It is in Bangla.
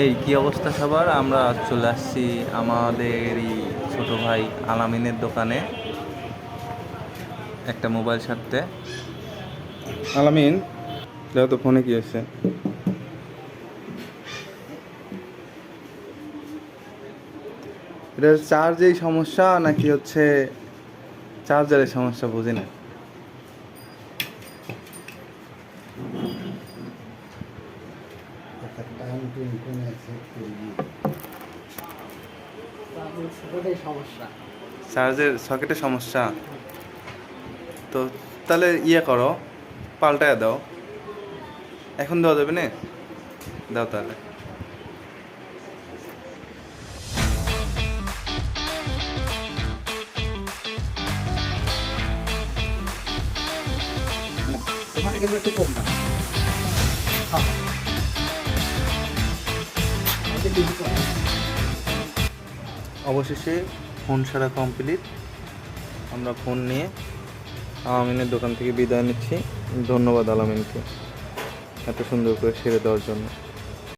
এই কি অবস্থা সবার? আমরা চলে আসছি আমাদেরই ছোট ভাই আলামিনের দোকানে একটা মোবাইল সারতে। আলামিন, দেখো তো ফোনে কি হয়েছে। এটা চার্জেই সমস্যা নাকি হচ্ছে চার্জারের সমস্যা, বুঝি না। চার্জের সকেটে সমস্যা। তো তাহলে ইয়ে করো, পাল্টায় দাও। এখন দেওয়া যাবে না? দাও তাহলে। অবশেষে ফোন সারা কমপ্লিট। আমরা ফোন নিয়ে আলামিনের দোকান থেকে বিদায় নিচ্ছি। ধন্যবাদ আলামিনকে এত সুন্দর করে সেরে দেওয়ার জন্য।